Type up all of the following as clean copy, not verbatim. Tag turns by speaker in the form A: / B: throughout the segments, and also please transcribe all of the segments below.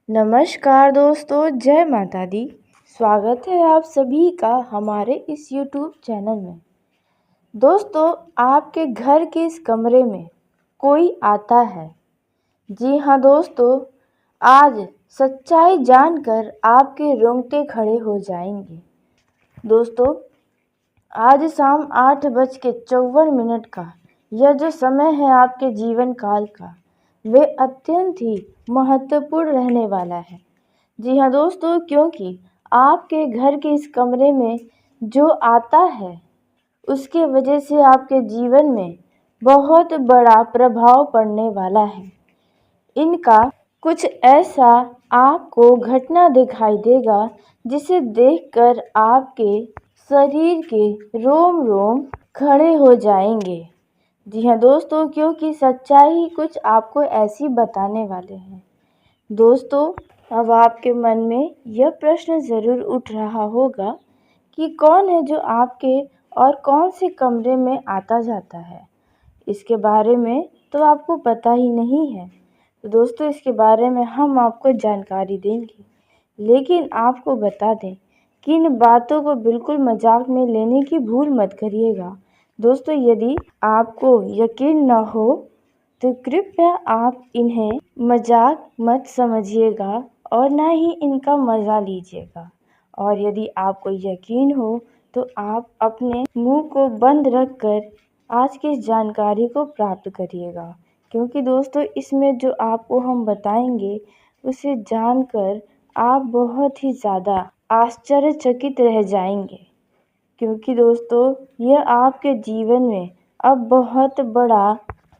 A: नमस्कार दोस्तों, जय माता दी। स्वागत है आप सभी का हमारे इस YouTube चैनल में। दोस्तों, आपके घर के इस कमरे में कोई आता है। जी हाँ दोस्तों, आज सच्चाई जानकर आपके रोंगटे खड़े हो जाएंगे। दोस्तों, आज शाम 8:54 का यह जो समय है आपके जीवन काल का, वे अत्यंत ही महत्वपूर्ण रहने वाला है। जी हाँ दोस्तों, क्योंकि आपके घर के इस कमरे में जो आता है, उसके वजह से आपके जीवन में बहुत बड़ा प्रभाव पड़ने वाला है। इनका कुछ ऐसा आपको घटना दिखाई देगा जिसे देखकर आपके शरीर के रोम रोम खड़े हो जाएंगे। जी हाँ दोस्तों, क्योंकि सच्चाई कुछ आपको ऐसी बताने वाले हैं। दोस्तों, अब आपके मन में यह प्रश्न ज़रूर उठ रहा होगा कि कौन है जो आपके और कौन से कमरे में आता जाता है। इसके बारे में तो आपको पता ही नहीं है। तो दोस्तों, इसके बारे में हम आपको जानकारी देंगे, लेकिन आपको बता दें कि इन बातों को बिल्कुल मजाक में लेने की भूल मत करिएगा। दोस्तों, यदि आपको यकीन न हो तो कृपया आप इन्हें मजाक मत समझिएगा और ना ही इनका मज़ा लीजिएगा। और यदि आपको यकीन हो तो आप अपने मुंह को बंद रखकर आज की इस जानकारी को प्राप्त करिएगा, क्योंकि दोस्तों इसमें जो आपको हम बताएंगे उसे जानकर आप बहुत ही ज़्यादा आश्चर्यचकित रह जाएंगे। क्योंकि दोस्तों यह आपके जीवन में अब बहुत बड़ा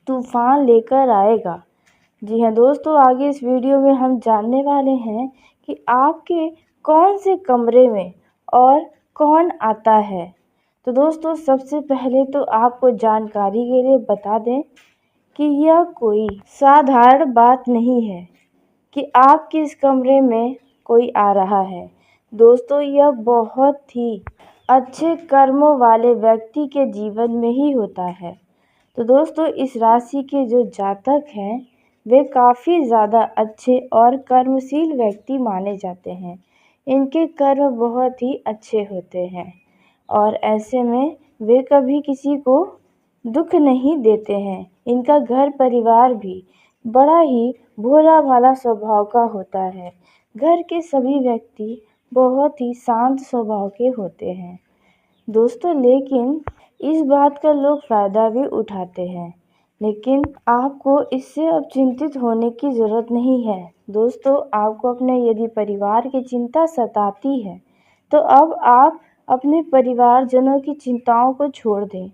A: तूफान लेकर आएगा। जी हाँ दोस्तों, आगे इस वीडियो में हम जानने वाले हैं कि आपके कौन से कमरे में और कौन आता है। तो दोस्तों, सबसे पहले तो आपको जानकारी के लिए बता दें कि यह कोई साधारण बात नहीं है कि आपके इस कमरे में कोई आ रहा है। दोस्तों, यह बहुत ही अच्छे कर्मों वाले व्यक्ति के जीवन में ही होता है। तो दोस्तों, इस राशि के जो जातक हैं वे काफ़ी ज़्यादा अच्छे और कर्मशील व्यक्ति माने जाते हैं। इनके कर्म बहुत ही अच्छे होते हैं और ऐसे में वे कभी किसी को दुख नहीं देते हैं। इनका घर परिवार भी बड़ा ही भोला भाला स्वभाव का होता है। घर के सभी व्यक्ति बहुत ही शांत स्वभाव के होते हैं। दोस्तों, लेकिन इस बात का लोग फ़ायदा भी उठाते हैं, लेकिन आपको इससे अब चिंतित होने की ज़रूरत नहीं है। दोस्तों, आपको अपने यदि परिवार की चिंता सताती है तो अब आप अपने परिवारजनों की चिंताओं को छोड़ दें,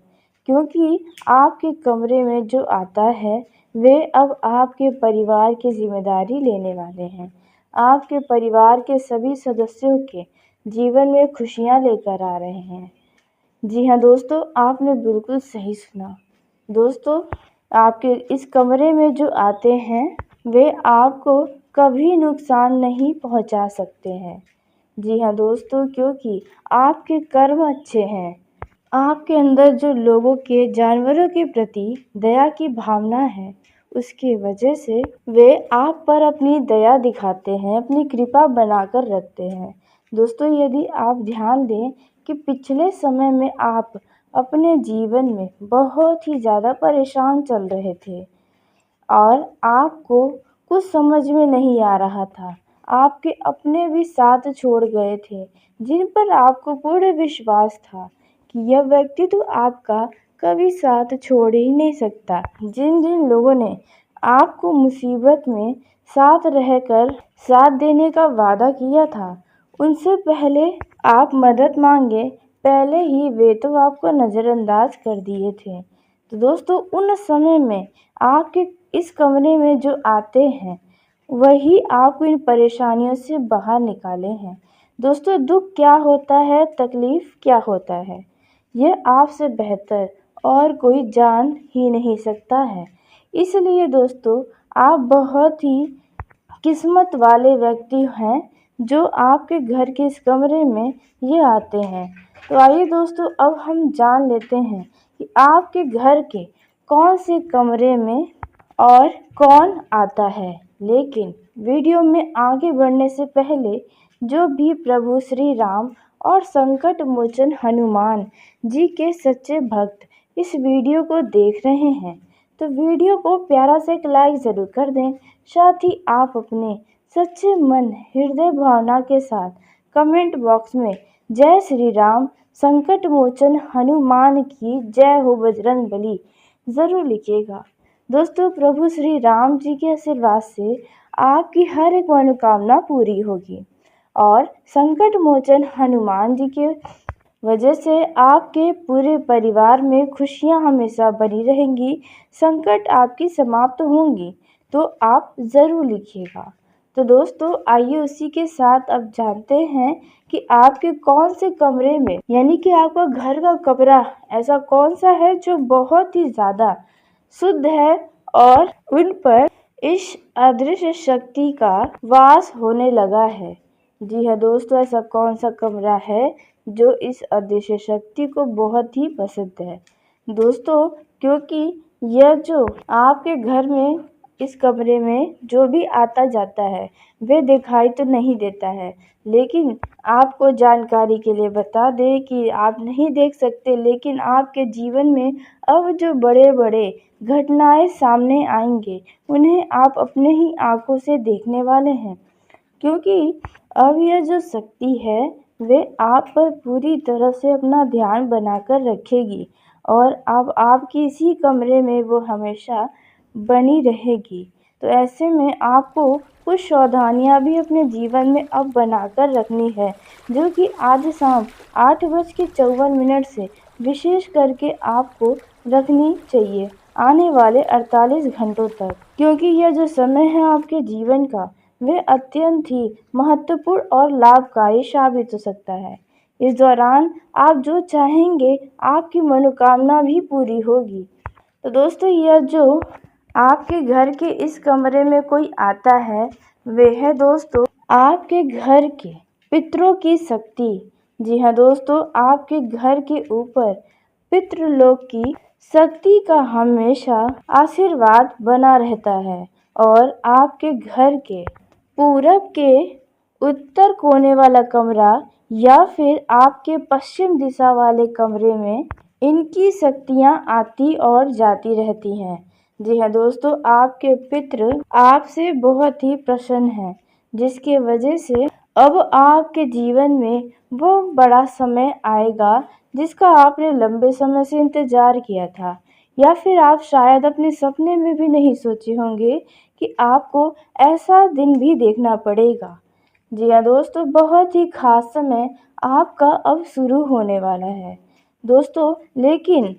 A: क्योंकि आपके कमरे में जो आता है वे अब आपके परिवार की जिम्मेदारी लेने वाले हैं। आपके परिवार के सभी सदस्यों के जीवन में खुशियाँ लेकर आ रहे हैं। जी हाँ दोस्तों, आपने बिल्कुल सही सुना। दोस्तों, आपके इस कमरे में जो आते हैं वे आपको कभी नुकसान नहीं पहुंचा सकते हैं। जी हाँ दोस्तों, क्योंकि आपके कर्म अच्छे हैं। आपके अंदर जो लोगों के जानवरों के प्रति दया की भावना है, उसकी वजह से वे आप पर अपनी दया दिखाते हैं, अपनी कृपा बनाकर रखते हैं। दोस्तों, यदि आप ध्यान दें कि पिछले समय में आप अपने जीवन में बहुत ही ज़्यादा परेशान चल रहे थे और आपको कुछ समझ में नहीं आ रहा था। आपके अपने भी साथ छोड़ गए थे, जिन पर आपको पूर्ण विश्वास था कि यह व्यक्ति तो आपका कभी साथ छोड़ ही नहीं सकता। जिन जिन लोगों ने आपको मुसीबत में साथ रहकर साथ देने का वादा किया था, उनसे पहले आप मदद मांगे, पहले ही वे तो आपको नज़रअंदाज कर दिए थे। तो दोस्तों, उन समय में आपके इस कमरे में जो आते हैं वही आपको इन परेशानियों से बाहर निकाले हैं। दोस्तों, दुख क्या होता है, तकलीफ़ क्या होता है, यह आपसे बेहतर और कोई जान ही नहीं सकता है। इसलिए दोस्तों, आप बहुत ही किस्मत वाले व्यक्ति हैं जो आपके घर के इस कमरे में ये आते हैं। तो आइए दोस्तों, अब हम जान लेते हैं कि आपके घर के कौन से कमरे में और कौन आता है। लेकिन वीडियो में आगे बढ़ने से पहले जो भी प्रभु श्री राम और संकट मोचन हनुमान जी के सच्चे भक्त इस वीडियो को देख रहे हैं तो वीडियो को प्यारा से एक लाइक ज़रूर कर दें। साथ ही आप अपने सच्चे मन हृदय भावना के साथ कमेंट बॉक्स में जय श्री राम संकट मोचन हनुमान की जय हो बजरंग बली ज़रूर लिखिएगा। दोस्तों, प्रभु श्री राम जी के आशीर्वाद से आपकी हर एक मनोकामना पूरी होगी और संकट मोचन हनुमान जी के वजह से आपके पूरे परिवार में खुशियां हमेशा बनी रहेंगी। संकट आपकी समाप्त होंगी तो आप ज़रूर लिखिएगा। तो दोस्तों, आइए उसी के साथ अब जानते हैं कि आपके कौन से कमरे में यानी कि आपका घर का कमरा ऐसा कौन सा है जो बहुत ही ज़्यादा शुद्ध है और उन पर इस अदृश्य शक्ति का वास होने लगा है। जी हाँ दोस्तों, ऐसा कौन सा कमरा है जो इस अदृश्य शक्ति को बहुत ही पसंद है। दोस्तों, क्योंकि यह जो आपके घर में इस कमरे में जो भी आता जाता है वे दिखाई तो नहीं देता है, लेकिन आपको जानकारी के लिए बता दें कि आप नहीं देख सकते, लेकिन आपके जीवन में अब जो बड़े बड़े घटनाएं सामने आएंगे उन्हें आप अपने ही आंखों से देखने वाले हैं। क्योंकि अब यह जो शक्ति है वे आप पर पूरी तरह से अपना ध्यान बनाकर रखेगी और अब आपकी इसी कमरे में वो हमेशा बनी रहेगी। तो ऐसे में आपको कुछ सावधानियां भी अपने जीवन में अब बनाकर रखनी है, जो कि आज शाम 8:54 से विशेष करके आपको रखनी चाहिए आने वाले 48 घंटों तक, क्योंकि यह जो समय है आपके जीवन का वे अत्यंत ही महत्वपूर्ण और लाभकारी साबित हो सकता है। इस दौरान आप जो चाहेंगे आपकी मनोकामना भी पूरी होगी। तो दोस्तों, यह जो आपके घर के इस कमरे में कोई आता है वे है दोस्तों आपके घर के पितरों की शक्ति। जी हाँ दोस्तों, आपके घर के ऊपर पितृलोक की शक्ति का हमेशा आशीर्वाद बना रहता है और आपके घर के पूरब के उत्तर कोने वाला कमरा या फिर आपके पश्चिम दिशा वाले कमरे में इनकी शक्तियाँ आती और जाती रहती हैं। जी हाँ दोस्तों, आपके पितृ आपसे बहुत ही प्रसन्न हैं, जिसके वजह से अब आपके जीवन में वो बड़ा समय आएगा जिसका आपने लंबे समय से इंतज़ार किया था, या फिर आप शायद अपने सपने में भी नहीं सोचे होंगे कि आपको ऐसा दिन भी देखना पड़ेगा। जी हाँ दोस्तों, बहुत ही खास समय आपका अब शुरू होने वाला है दोस्तों। लेकिन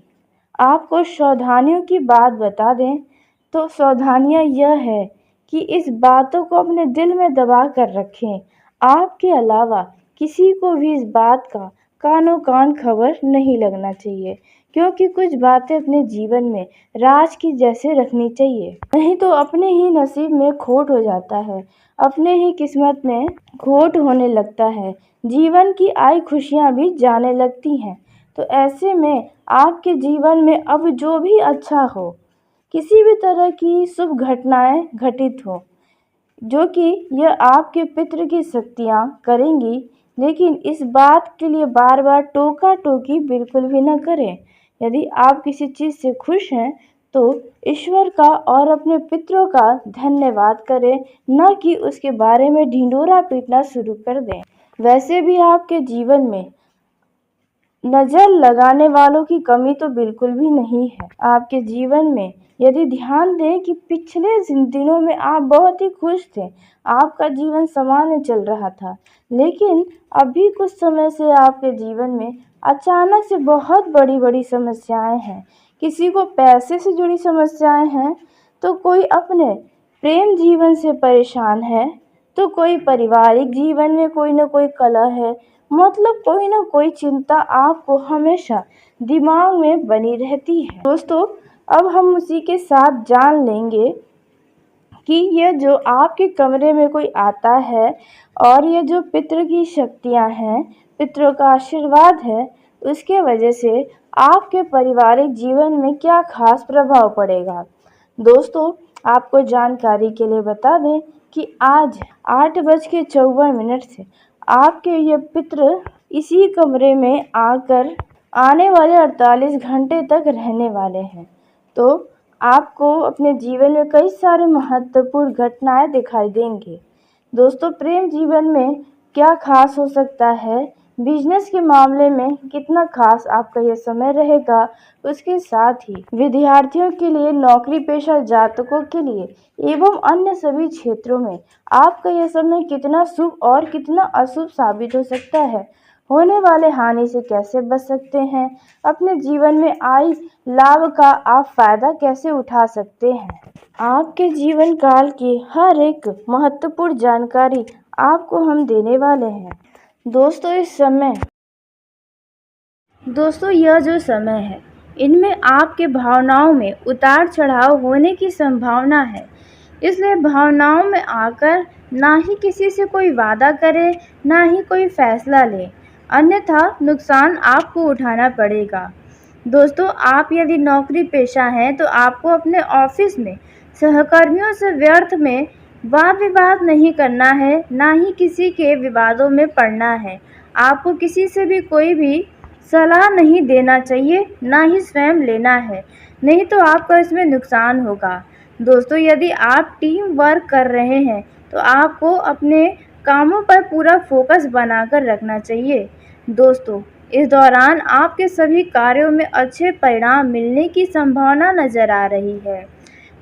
A: आपको सावधानियों की बात बता दें तो सावधानियाँ यह है कि इस बातों को अपने दिल में दबा कर रखें। आपके अलावा किसी को भी इस बात का कानों कान खबर नहीं लगना चाहिए, क्योंकि कुछ बातें अपने जीवन में राज की जैसे रखनी चाहिए, नहीं तो अपने ही नसीब में खोट हो जाता है, अपने ही किस्मत में खोट होने लगता है, जीवन की आई खुशियाँ भी जाने लगती हैं। तो ऐसे में आपके जीवन में अब जो भी अच्छा हो, किसी भी तरह की शुभ घटनाएं घटित हो, जो कि यह आपके पितृ की शक्तियाँ करेंगी, लेकिन इस बात के लिए बार बार टोका टोकी बिल्कुल भी न करें। यदि आप किसी चीज़ से खुश हैं तो ईश्वर का और अपने पितरों का धन्यवाद करें, न कि उसके बारे में ढिंढोरा पीटना शुरू कर दें। वैसे भी आपके जीवन में नज़र लगाने वालों की कमी तो बिल्कुल भी नहीं है आपके जीवन में। यदि ध्यान दें कि पिछले दिनों में आप बहुत ही खुश थे, आपका जीवन सामान्य चल रहा था, लेकिन अभी कुछ समय से आपके जीवन में अचानक से बहुत बड़ी बड़ी समस्याएं हैं। किसी को पैसे से जुड़ी समस्याएं हैं, तो कोई अपने प्रेम जीवन से परेशान है, तो कोई पारिवारिक जीवन में कोई ना कोई कलह है। मतलब कोई ना कोई चिंता आपको हमेशा दिमाग में बनी रहती है दोस्तों। अब हम उसी के साथ जान लेंगे कि यह जो आपके कमरे में कोई आता है और ये जो पितृ की शक्तियाँ हैं, पितरों का आशीर्वाद है, उसके वजह से आपके पारिवारिक जीवन में क्या खास प्रभाव पड़ेगा। दोस्तों, आपको जानकारी के लिए बता दें कि आज 8:54 से आपके ये पितृ इसी कमरे में आकर आने वाले 48 घंटे तक रहने वाले हैं। तो आपको अपने जीवन में कई सारे महत्वपूर्ण घटनाएं दिखाई देंगी। दोस्तों, प्रेम जीवन में क्या खास हो सकता है, बिजनेस के मामले में कितना खास आपका यह समय रहेगा, उसके साथ ही विद्यार्थियों के लिए, नौकरी पेशा जातकों के लिए एवं अन्य सभी क्षेत्रों में आपका यह समय कितना शुभ और कितना अशुभ साबित हो सकता है, होने वाले हानि से कैसे बच सकते हैं, अपने जीवन में आए लाभ का आप फायदा कैसे उठा सकते हैं। आपके जीवन काल की हर एक महत्वपूर्ण जानकारी आपको हम देने वाले हैं। दोस्तों, यह जो समय है, इनमें आपके भावनाओं में उतार चढ़ाव होने की संभावना है। इसलिए भावनाओं में आकर ना ही किसी से कोई वादा करें, ना ही कोई फैसला लें, अन्यथा नुकसान आपको उठाना पड़ेगा। दोस्तों, आप यदि नौकरी पेशा हैं तो आपको अपने ऑफिस में सहकर्मियों से व्यर्थ में वाद विवाद नहीं करना है, ना ही किसी के विवादों में पड़ना है। आपको किसी से भी कोई भी सलाह नहीं देना चाहिए, ना ही स्वयं लेना है, नहीं तो आपका इसमें नुकसान होगा। दोस्तों, यदि आप टीम वर्क कर रहे हैं तो आपको अपने कामों पर पूरा फोकस बनाकर रखना चाहिए। दोस्तों, इस दौरान आपके सभी कार्यों में अच्छे परिणाम मिलने की संभावना नजर आ रही है।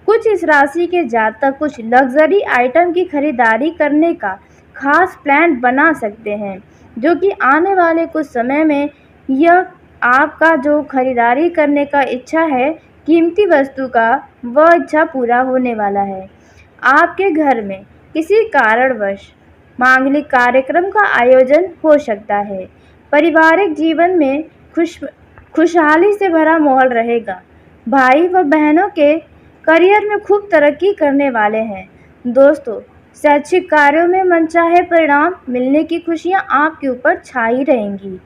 A: कुछ इस राशि के जातक कुछ लग्जरी आइटम की खरीदारी करने का खास प्लान बना सकते हैं, जो कि आने वाले कुछ समय में यह आपका जो खरीदारी करने का इच्छा है कीमती वस्तु का, वह इच्छा पूरा होने वाला है। आपके घर में किसी कारणवश मांगलिक कार्यक्रम का आयोजन हो सकता है। पारिवारिक जीवन में खुशहाली से भरा माहौल रहेगा। भाई व बहनों के करियर में खूब तरक्की करने वाले हैं। दोस्तों, शैक्षिक कार्यों में मनचाहे परिणाम मिलने की खुशियां आपके ऊपर छाई रहेंगी।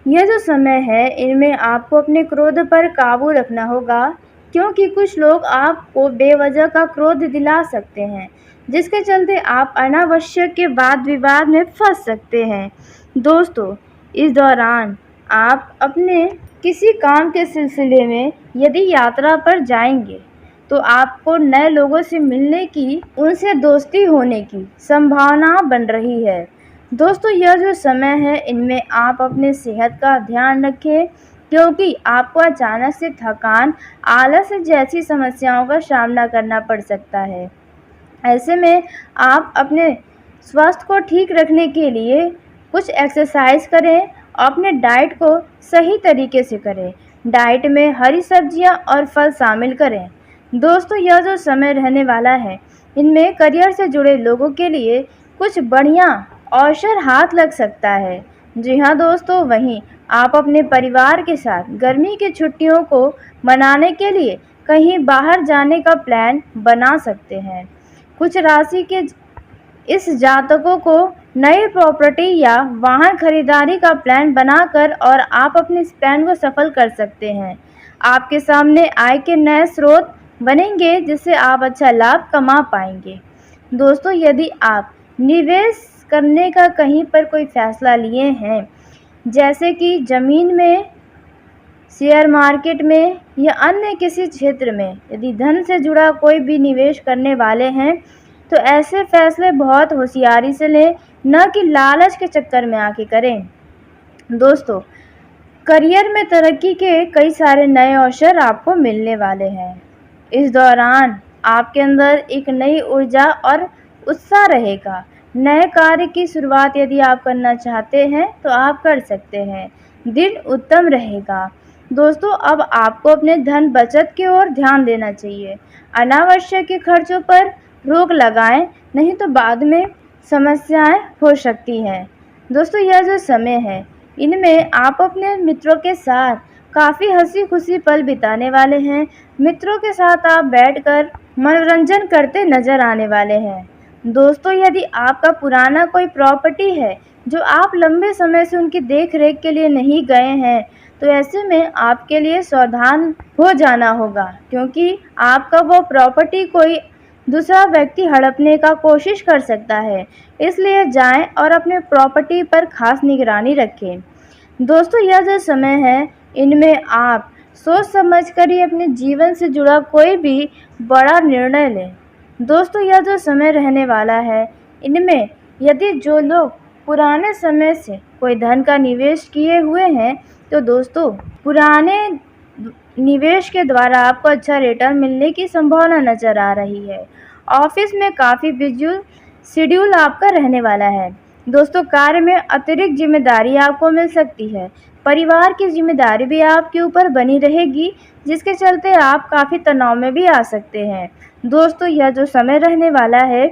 A: यह जो समय है, इनमें आपको अपने क्रोध पर काबू रखना होगा, क्योंकि कुछ लोग आपको बेवजह का क्रोध दिला सकते हैं, जिसके चलते आप अनावश्यक के वाद विवाद में फंस सकते हैं। दोस्तों, इस दौरान आप अपने किसी काम के सिलसिले में यदि यात्रा पर जाएंगे तो आपको नए लोगों से मिलने की, उनसे दोस्ती होने की संभावना बन रही है। दोस्तों, यह जो समय है, इनमें आप अपने सेहत का ध्यान रखें, क्योंकि आपको अचानक से थकान, आलस जैसी समस्याओं का सामना करना पड़ सकता है। ऐसे में आप अपने स्वास्थ्य को ठीक रखने के लिए कुछ एक्सरसाइज करें और अपने डाइट को सही तरीके से करें। डाइट में हरी सब्जियां और फल शामिल करें। दोस्तों, यह जो समय रहने वाला है, इनमें करियर से जुड़े लोगों के लिए कुछ बढ़िया अवसर हाथ लग सकता है। जी हाँ दोस्तों, वहीं आप अपने परिवार के साथ गर्मी की छुट्टियों को मनाने के लिए कहीं बाहर जाने का प्लान बना सकते हैं। कुछ राशि के इस जातकों को नई प्रॉपर्टी या वाहन खरीदारी का प्लान बनाकर और आप अपने इस प्लान को सफल कर सकते हैं। आपके सामने आय के नए स्रोत बनेंगे, जिससे आप अच्छा लाभ कमा पाएंगे। दोस्तों, यदि आप निवेश करने का कहीं पर कोई फैसला लिए हैं, जैसे कि ज़मीन में, शेयर मार्केट में या अन्य किसी क्षेत्र में, यदि धन से जुड़ा कोई भी निवेश करने वाले हैं तो ऐसे फैसले बहुत होशियारी से लें, न कि लालच के चक्कर में आके करें। दोस्तों, करियर में तरक्की के कई सारे नए अवसर आपको मिलने वाले हैं। इस दौरान आपके अंदर एक नई ऊर्जा और उत्साह रहेगा। नए कार्य की शुरुआत यदि आप करना चाहते हैं तो आप कर सकते हैं। दिन उत्तम रहेगा। दोस्तों, अब आपको अपने धन बचत की ओर ध्यान देना चाहिए। अनावश्यक के खर्चों पर रोक लगाएं, नहीं तो बाद में समस्याएं हो सकती हैं। दोस्तों, यह जो समय है, इनमें आप अपने मित्रों के साथ काफ़ी हंसी खुशी पल बिताने वाले हैं। मित्रों के साथ आप बैठकर मनोरंजन करते नजर आने वाले हैं। दोस्तों, यदि आपका पुराना कोई प्रॉपर्टी है जो आप लंबे समय से उनकी देख रेख के लिए नहीं गए हैं, तो ऐसे में आपके लिए सावधान हो जाना होगा, क्योंकि आपका वो प्रॉपर्टी कोई दूसरा व्यक्ति हड़पने का कोशिश कर सकता है, इसलिए जाएं और अपने प्रॉपर्टी पर खास निगरानी रखें। दोस्तों, यह जो समय है, इनमें आप सोच समझकर ही अपने जीवन से जुड़ा कोई भी बड़ा निर्णय लें। दोस्तों, यह जो समय रहने वाला है, इनमें यदि जो लोग पुराने समय से कोई धन का निवेश किए हुए हैं, तो दोस्तों पुराने निवेश के द्वारा आपको अच्छा रिटर्न मिलने की संभावना नज़र आ रही है। ऑफिस में काफ़ी बिजी शेड्यूल आपका रहने वाला है। दोस्तों, कार्य में अतिरिक्त जिम्मेदारी आपको मिल सकती है। परिवार की जिम्मेदारी भी आपके ऊपर बनी रहेगी, जिसके चलते आप काफ़ी तनाव में भी आ सकते हैं। दोस्तों, यह जो समय रहने वाला है,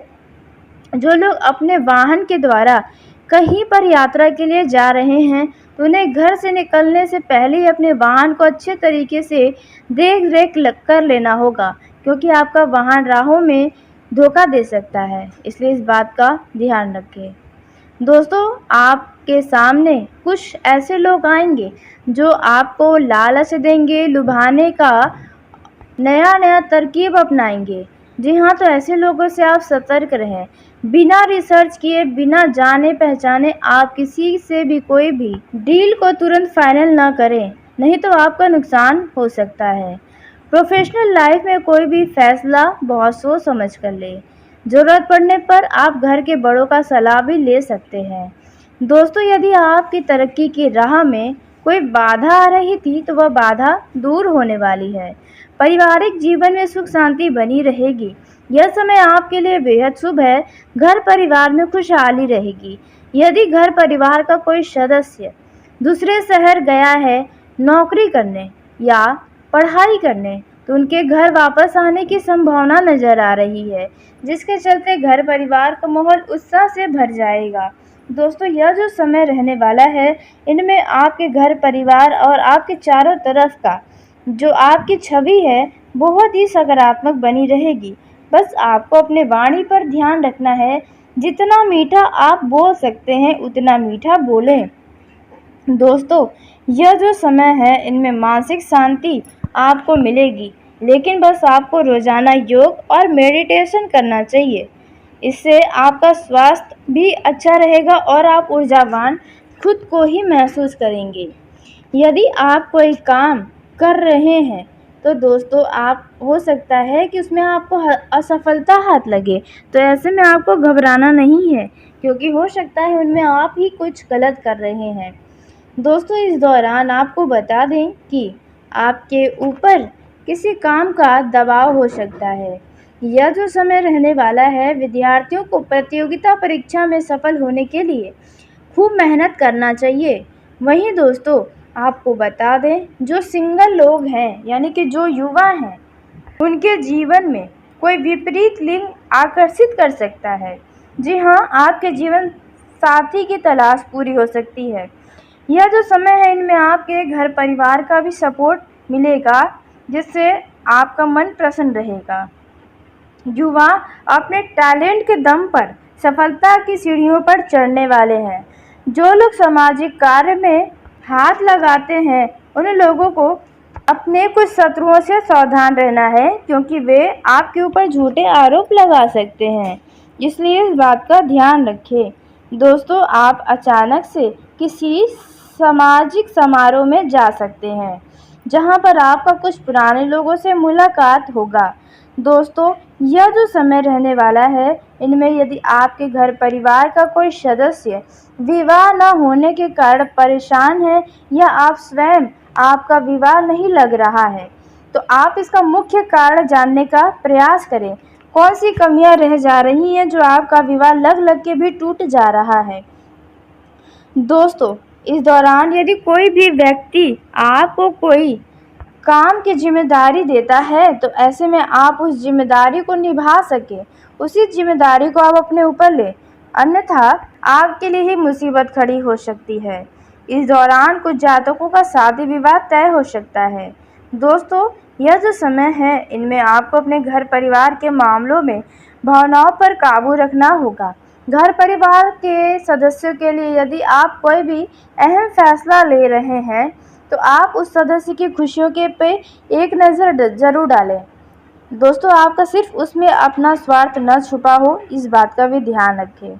A: जो लोग अपने वाहन के द्वारा कहीं पर यात्रा के लिए जा रहे हैं, तो उन्हें घर से निकलने से पहले ही अपने वाहन को अच्छे तरीके से देख रेख कर लेना होगा, क्योंकि आपका वाहन राहों में धोखा दे सकता है, इसलिए इस बात का ध्यान रखें। दोस्तों, आपके सामने कुछ ऐसे लोग आएंगे जो आपको लालच देंगे, लुभाने का नया तरकीब अपनाएंगे। जी हाँ, तो ऐसे लोगों से आप सतर्क रहें। बिना रिसर्च किए, बिना जाने पहचाने आप किसी से भी कोई भी डील को तुरंत फाइनल ना करें, नहीं तो आपका नुकसान हो सकता है। प्रोफेशनल लाइफ में कोई भी फैसला बहुत सोच समझ कर लें। ज़रूरत पड़ने पर आप घर के बड़ों का सलाह भी ले सकते हैं। दोस्तों, यदि आपकी तरक्की की राह में कोई बाधा आ रही थी, तो वह बाधा दूर होने वाली है। पारिवारिक जीवन में सुख शांति बनी रहेगी। यह समय आपके लिए बेहद शुभ है। घर परिवार में खुशहाली रहेगी। यदि घर परिवार का कोई सदस्य दूसरे शहर गया है नौकरी करने या पढ़ाई करने, तो उनके घर वापस आने की संभावना नज़र आ रही है, जिसके चलते घर परिवार का माहौल उत्साह से भर जाएगा। दोस्तों, यह जो समय रहने वाला है, इनमें आपके घर परिवार और आपके चारों तरफ का जो आपकी छवि है, बहुत ही सकारात्मक बनी रहेगी। बस आपको अपने वाणी पर ध्यान रखना है। जितना मीठा आप बोल सकते हैं, उतना मीठा बोलें। दोस्तों, यह जो समय है, इनमें मानसिक शांति आपको मिलेगी, लेकिन बस आपको रोज़ाना योग और मेडिटेशन करना चाहिए। इससे आपका स्वास्थ्य भी अच्छा रहेगा और आप ऊर्जावान खुद को ही महसूस करेंगे। यदि आप कोई काम कर रहे हैं, तो दोस्तों आप हो सकता है कि उसमें आपको असफलता हाथ लगे, तो ऐसे में आपको घबराना नहीं है, क्योंकि हो सकता है उनमें आप ही कुछ गलत कर रहे हैं। दोस्तों, इस दौरान आपको बता दें कि आपके ऊपर किसी काम का दबाव हो सकता है। यह जो समय रहने वाला है, विद्यार्थियों को प्रतियोगिता परीक्षा में सफल होने के लिए खूब मेहनत करना चाहिए। वहीं दोस्तों, आपको बता दें, जो सिंगल लोग हैं, यानी कि जो युवा हैं, उनके जीवन में कोई विपरीत लिंग आकर्षित कर सकता है। जी हाँ, आपके जीवन साथी की तलाश पूरी हो सकती है। यह जो समय है, इनमें आपके घर परिवार का भी सपोर्ट मिलेगा, जिससे आपका मन प्रसन्न रहेगा। युवा अपने टैलेंट के दम पर सफलता की सीढ़ियों पर चढ़ने वाले हैं। जो लोग सामाजिक कार्य में हाथ लगाते हैं, उन लोगों को अपने कुछ शत्रुओं से सावधान रहना है, क्योंकि वे आपके ऊपर झूठे आरोप लगा सकते हैं, इसलिए इस बात का ध्यान रखें। दोस्तों, आप अचानक से किसी सामाजिक समारोह में जा सकते हैं, जहां पर आपका कुछ पुराने लोगों से मुलाकात होगा। दोस्तों, यह जो समय रहने वाला है, इनमें यदि आपके घर परिवार का कोई सदस्य विवाह न होने के कारण परेशान है, या आप स्वयं आपका विवाह नहीं लग रहा है, तो आप इसका मुख्य कारण जानने का प्रयास करें। कौन सी कमियां रह जा रही हैं जो आपका विवाह लग के भी टूट जा रहा है। दोस्तों, इस दौरान यदि कोई भी व्यक्ति आपको कोई काम की जिम्मेदारी देता है, तो ऐसे में आप उस जिम्मेदारी को निभा सकें, उसी जिम्मेदारी को आप अपने ऊपर लें, अन्यथा आपके लिए ही मुसीबत खड़ी हो सकती है। इस दौरान कुछ जातकों का शादी विवाह तय हो सकता है। दोस्तों, यह जो समय है, इनमें आपको अपने घर परिवार के मामलों में भावनाओं पर काबू रखना होगा। घर परिवार के सदस्यों के लिए यदि आप कोई भी अहम फैसला ले रहे हैं, तो आप उस सदस्य की खुशियों के पे एक नज़र ज़रूर डालें। दोस्तों आपका सिर्फ उसमें अपना स्वार्थ न छुपा हो, इस बात का भी ध्यान रखें।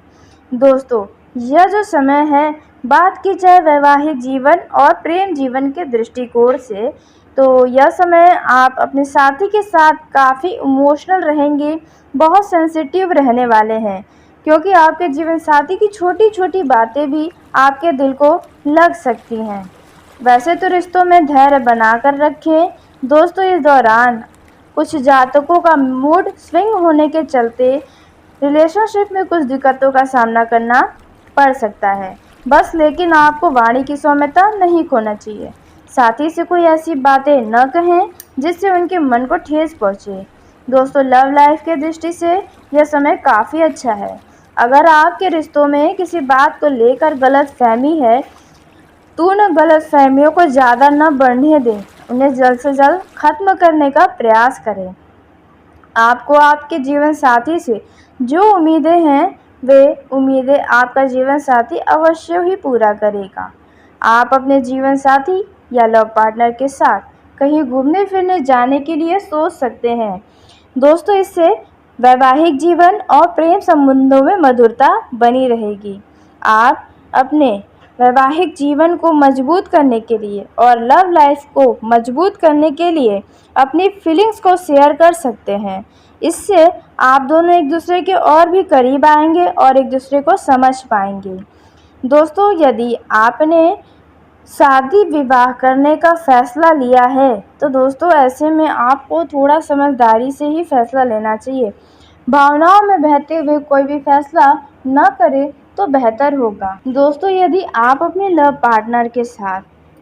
A: दोस्तों यह जो समय है, बात की जाए वैवाहिक जीवन और प्रेम जीवन के दृष्टिकोण से, तो यह समय आप अपने साथी के साथ काफ़ी इमोशनल रहेंगे, बहुत सेंसिटिव रहने वाले हैं, क्योंकि आपके जीवन साथी की छोटी छोटी बातें भी आपके दिल को लग सकती हैं। वैसे तो रिश्तों में धैर्य बनाकर रखें। दोस्तों इस दौरान कुछ जातकों का मूड स्विंग होने के चलते रिलेशनशिप में कुछ दिक्कतों का सामना करना पड़ सकता है। बस लेकिन आपको वाणी की सौम्यता नहीं खोना चाहिए। साथी से कोई ऐसी बातें न कहें जिससे उनके मन को ठेस पहुंचे। दोस्तों लव लाइफ के दृष्टि से यह समय काफ़ी अच्छा है। अगर आपके रिश्तों में किसी बात को लेकर गलत फहमी है तो उन गलत फहमियों को ज़्यादा न बढ़ने दें, उन्हें जल्द से जल्द ख़त्म करने का प्रयास करें। आपको आपके जीवन साथी से जो उम्मीदें हैं वे उम्मीदें आपका जीवन साथी अवश्य ही पूरा करेगा। आप अपने जीवन साथी या लव पार्टनर के साथ कहीं घूमने फिरने जाने के लिए सोच सकते हैं। दोस्तों इससे वैवाहिक जीवन और प्रेम संबंधों में मधुरता बनी रहेगी। आप अपने वैवाहिक जीवन को मजबूत करने के लिए और लव लाइफ को मजबूत करने के लिए अपनी फीलिंग्स को शेयर कर सकते हैं। इससे आप दोनों एक दूसरे के और भी करीब आएंगे और एक दूसरे को समझ पाएंगे। दोस्तों यदि आपने शादी विवाह करने का फैसला लिया है तो दोस्तों ऐसे में आपको थोड़ा समझदारी से ही फैसला लेना चाहिए। भावनाओं में बहते हुए कोई भी फैसला न करें तो बेहतर होगा। दोस्तों यदि आप अपने लव पार्टनर के साथ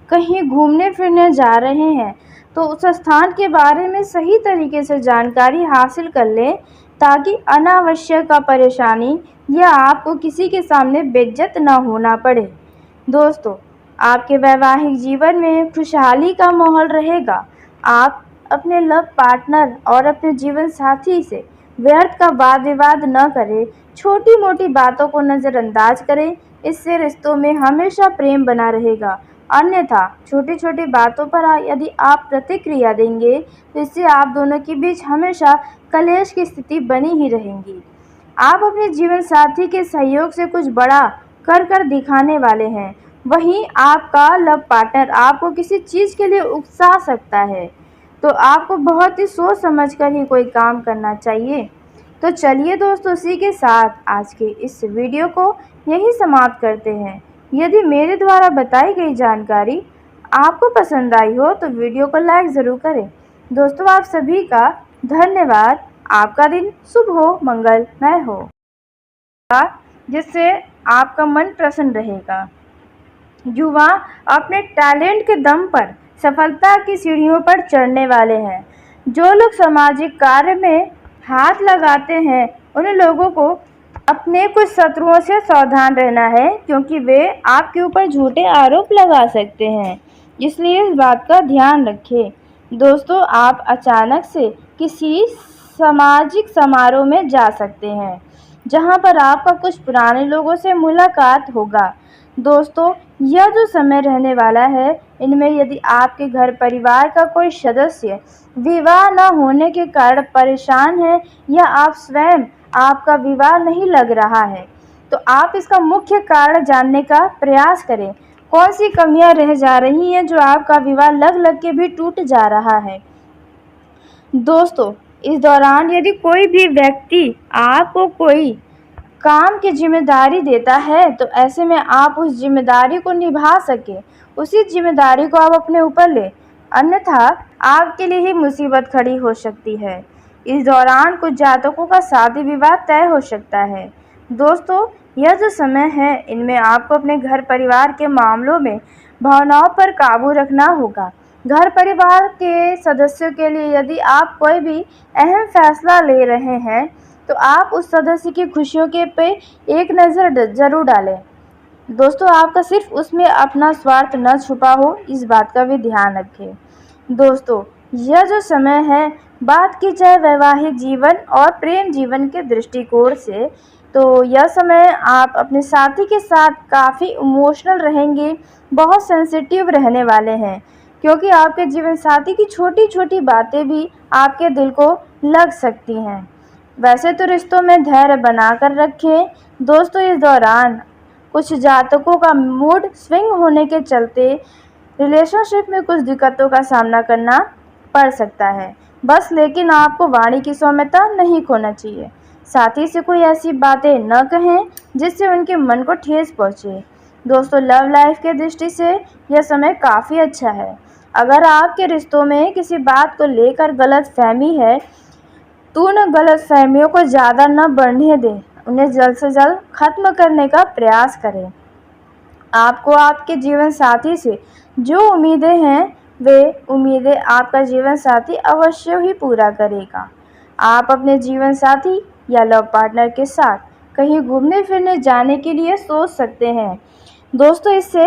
A: कहीं घूमने फिरने जा रहे हैं तो उस स्थान के बारे में सही तरीके से जानकारी हासिल कर लें, ताकि अनावश्यक परेशानी या आपको किसी के सामने बेइज्जत न होना पड़े। दोस्तों आपके वैवाहिक जीवन में खुशहाली का माहौल रहेगा। आप अपने लव पार्टनर और अपने जीवन साथी से व्यर्थ का वाद विवाद न करें, छोटी मोटी बातों को नज़रअंदाज करें, इससे रिश्तों में हमेशा प्रेम बना रहेगा। अन्यथा छोटी छोटी बातों पर यदि आप प्रतिक्रिया देंगे तो इससे आप दोनों के बीच हमेशा कलेश की स्थिति बनी ही रहेगी। आप अपने जीवन साथी के सहयोग से कुछ बड़ा कर दिखाने वाले हैं, वहीं आपका लव पार्टनर आपको किसी चीज़ के लिए उकसा सकता है, तो आपको बहुत ही सोच समझ कर ही कोई काम करना चाहिए। तो चलिए दोस्तों इसी के साथ आज के इस वीडियो को यहीं समाप्त करते हैं। यदि मेरे द्वारा बताई गई जानकारी आपको पसंद आई हो तो वीडियो को लाइक ज़रूर करें। दोस्तों आप सभी का धन्यवाद। आपका दिन शुभ हो, मंगलमय हो, जिससे आपका मन प्रसन्न रहेगा। युवा अपने टैलेंट के दम पर सफलता की सीढ़ियों पर चढ़ने वाले हैं। जो लोग सामाजिक कार्य में हाथ लगाते हैं उन लोगों को अपने कुछ शत्रुओं से सावधान रहना है, क्योंकि वे आपके ऊपर झूठे आरोप लगा सकते हैं, इसलिए इस बात का ध्यान रखें। दोस्तों आप अचानक से किसी सामाजिक समारोह में जा सकते हैं जहां पर आपका कुछ पुराने लोगों से मुलाकात होगा। दोस्तों यह जो समय रहने वाला है, इनमें यदि आपके घर परिवार का कोई सदस्य विवाह न होने के कारण परेशान है या आप स्वयं आपका विवाह नहीं लग रहा है, तो आप इसका मुख्य कारण जानने का प्रयास करें। कौन सी कमियां रह जा रही हैं जो आपका विवाह लग के भी टूट जा रहा है। दोस्तों इस दौरान यदि कोई भी व्यक्ति आपको कोई काम की जिम्मेदारी देता है तो ऐसे में आप उस जिम्मेदारी को निभा सके, उसी जिम्मेदारी को आप अपने ऊपर लें, अन्यथा आपके लिए ही मुसीबत खड़ी हो सकती है। इस दौरान कुछ जातकों का शादी विवाह तय हो सकता है। दोस्तों यह जो समय है इनमें आपको अपने घर परिवार के मामलों में भावनाओं पर काबू रखना होगा। घर परिवार के सदस्यों के लिए यदि आप कोई भी अहम फैसला ले रहे हैं तो आप उस सदस्य की खुशियों के पे एक नज़र ज़रूर डालें। दोस्तों आपका सिर्फ उसमें अपना स्वार्थ न छुपा हो, इस बात का भी ध्यान रखें। दोस्तों यह जो समय है, बात की जाए वैवाहिक जीवन और प्रेम जीवन के दृष्टिकोण से, तो यह समय आप अपने साथी के साथ काफ़ी इमोशनल रहेंगे, बहुत सेंसिटिव रहने वाले हैं, क्योंकि आपके जीवन साथी की छोटी छोटी बातें भी आपके दिल को लग सकती हैं। वैसे तो रिश्तों में धैर्य बनाकर रखें। दोस्तों, इस दौरान कुछ जातकों का मूड स्विंग होने के चलते रिलेशनशिप में कुछ दिक्कतों का सामना करना पड़ सकता है। बस लेकिन आपको वाणी की सौम्यता नहीं खोना चाहिए। साथी से कोई ऐसी बातें न कहें जिससे उनके मन को ठेस पहुंचे। दोस्तों, लव लाइफ के दृष्टि से यह समय काफ़ी अच्छा है। अगर आपके रिश्तों में किसी बात को लेकर गलतफहमी है तो उन गलतफहमियों को ज़्यादा न बढ़ने दें, उन्हें जल्द से जल्द खत्म करने का प्रयास करें। आपको आपके जीवन साथी से जो उम्मीदें हैं वे उम्मीदें आपका जीवन साथी अवश्य ही पूरा करेगा। आप अपने जीवन साथी या लव पार्टनर के साथ कहीं घूमने फिरने जाने के लिए सोच सकते हैं। दोस्तों, इससे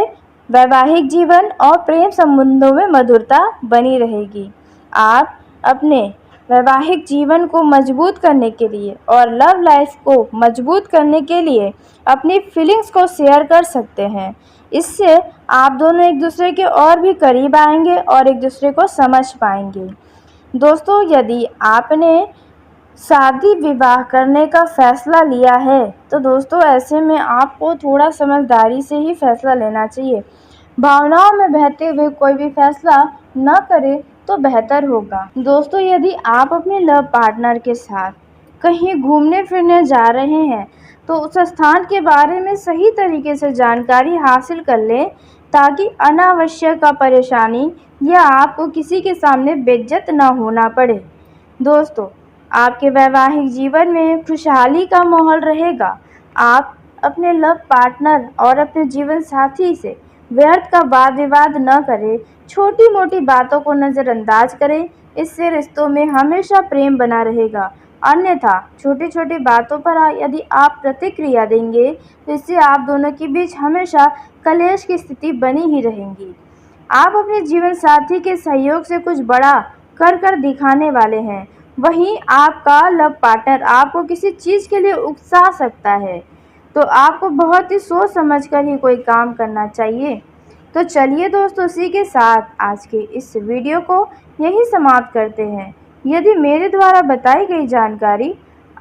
A: वैवाहिक जीवन और प्रेम संबंधों में मधुरता बनी रहेगी। आप अपने वैवाहिक जीवन को मजबूत करने के लिए और लव लाइफ को मजबूत करने के लिए अपनी फीलिंग्स को शेयर कर सकते हैं। इससे आप दोनों एक दूसरे के और भी करीब आएंगे और एक दूसरे को समझ पाएंगे। दोस्तों, यदि आपने शादी विवाह करने का फैसला लिया है तो दोस्तों ऐसे में आपको थोड़ा समझदारी से ही फैसला लेना चाहिए। भावनाओं में बहते हुए कोई भी फैसला न करें तो बेहतर होगा। दोस्तों, यदि आप अपने लव पार्टनर के साथ कहीं घूमने फिरने जा रहे हैं तो उस स्थान के बारे में सही तरीके से जानकारी हासिल कर लें ताकि अनावश्यक परेशानी या आपको किसी के सामने बेइज्जत न होना पड़े। दोस्तों, आपके वैवाहिक जीवन में खुशहाली का माहौल रहेगा। आप अपने लव पार्टनर और अपने जीवन साथी से व्यर्थ का वाद विवाद न करें, छोटी मोटी बातों को नज़रअंदाज करें। इससे रिश्तों में हमेशा प्रेम बना रहेगा। अन्यथा छोटी छोटी बातों पर यदि आप प्रतिक्रिया देंगे तो इससे आप दोनों के बीच हमेशा कलेश की स्थिति बनी ही रहेगी। आप अपने जीवन साथी के सहयोग से कुछ बड़ा कर दिखाने वाले हैं। वहीं आपका लव पार्टनर आपको किसी चीज़ के लिए उकसा सकता है, तो आपको बहुत ही सोच समझ कर ही कोई काम करना चाहिए। तो चलिए दोस्तों, इसी के साथ आज के इस वीडियो को यहीं समाप्त करते हैं। यदि मेरे द्वारा बताई गई जानकारी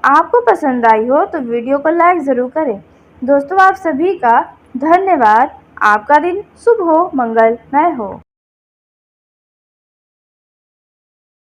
A: आपको पसंद आई हो तो वीडियो को लाइक ज़रूर करें। दोस्तों, आप सभी का धन्यवाद। आपका दिन शुभ हो, मंगलमय हो।